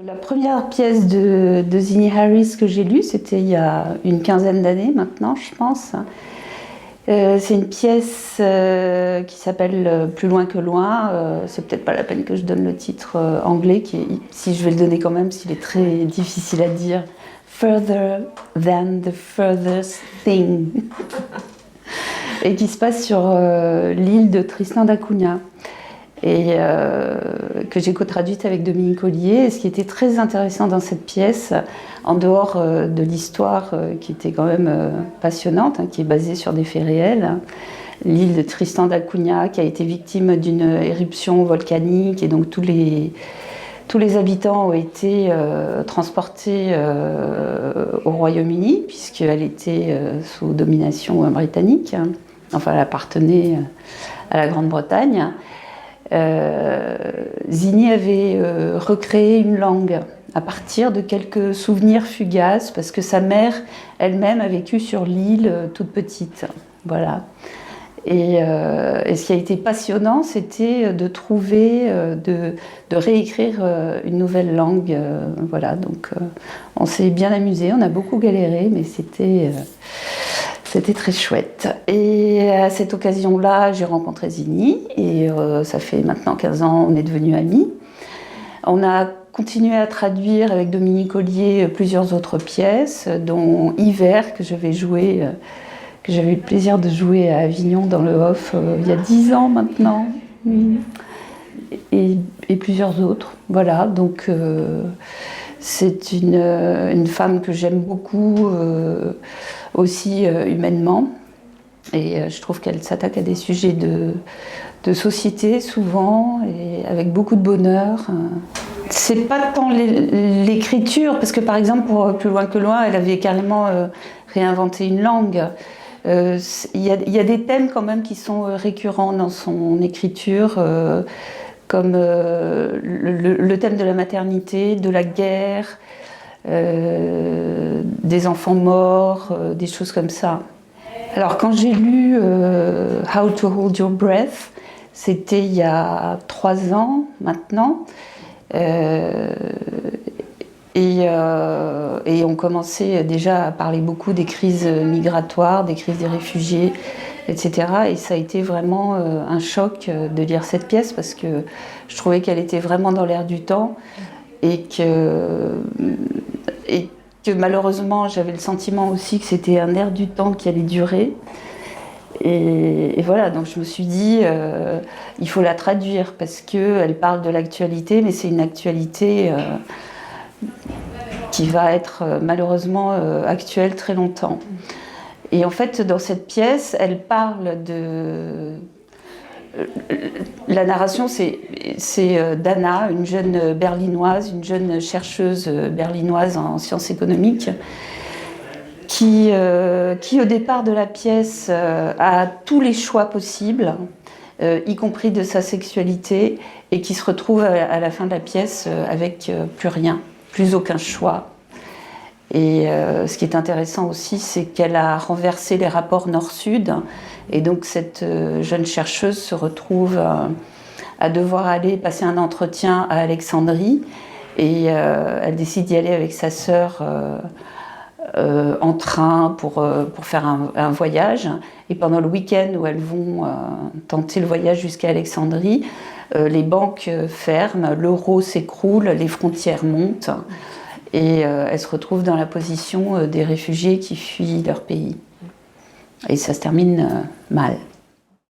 La première pièce de Zinnie Harris que j'ai lue, c'était il y a une quinzaine d'années maintenant, je pense. C'est une pièce qui s'appelle Plus loin que loin. C'est peut-être pas la peine que je donne le titre anglais, si je vais le donner quand même, s'il est très difficile à dire. Further than the furthest thing. Et qui se passe sur l'île de Tristan da Cunha. Et que j'ai co-traduite avec Dominique Ollier. Et ce qui était très intéressant dans cette pièce, en dehors de l'histoire qui était quand même passionnante, qui est basée sur des faits réels, l'île de Tristan da Cunha qui a été victime d'une éruption volcanique, et donc tous les habitants ont été transportés au Royaume-Uni, puisqu'elle était sous domination britannique, enfin elle appartenait à la Grande-Bretagne. Zinnie avait recréé une langue à partir de quelques souvenirs fugaces, parce que sa mère elle-même a vécu sur l'île toute petite. Voilà. Et ce qui a été passionnant, c'était de trouver, de réécrire une nouvelle langue. Voilà. Donc on s'est bien amusé, on a beaucoup galéré, mais c'était très chouette. Et à cette occasion-là, j'ai rencontré Zinnie, et ça fait maintenant 15 ans, on est devenus amis. On a continué à traduire avec Dominique Ollier plusieurs autres pièces, dont Hiver, que j'avais joué, que j'avais eu le plaisir de jouer à Avignon dans le Off il y a 10 ans maintenant, et plusieurs autres. Voilà, donc c'est une femme que j'aime beaucoup, aussi humainement, et je trouve qu'elle s'attaque à des sujets de société souvent, et avec beaucoup de bonheur. C'est pas tant l'écriture, parce que par exemple pour Plus loin que loin, elle avait carrément réinventé une langue. Il y a des thèmes quand même qui sont récurrents dans son écriture, comme le thème de la maternité, de la guerre, des enfants morts, des choses comme ça. Alors quand j'ai lu How to Hold Your Breath, c'était il y a 3 ans maintenant, et on commençait déjà à parler beaucoup des crises migratoires, des crises des réfugiés, etc. Et ça a été vraiment un choc de lire cette pièce, parce que je trouvais qu'elle était vraiment dans l'air du temps, et que malheureusement j'avais le sentiment aussi que c'était un air du temps qui allait durer. Et voilà, donc je me suis dit, il faut la traduire, parce qu'elle parle de l'actualité, mais c'est une actualité qui va être malheureusement actuelle très longtemps. Et en fait, dans cette pièce, elle parle de... La narration, c'est Dana, une jeune berlinoise, une jeune chercheuse berlinoise en sciences économiques, qui au départ de la pièce a tous les choix possibles, y compris de sa sexualité, et qui se retrouve à la fin de la pièce avec plus rien, plus aucun choix. Et ce qui est intéressant aussi, c'est qu'elle a renversé les rapports nord-sud, et donc cette jeune chercheuse se retrouve à devoir aller passer un entretien à Alexandrie, et elle décide d'y aller avec sa sœur en train pour faire un voyage. Et pendant le week-end où elles vont tenter le voyage jusqu'à Alexandrie, les banques ferment, l'euro s'écroule, les frontières montent, et elles se retrouvent dans la position des réfugiés qui fuient leur pays. Et ça se termine mal.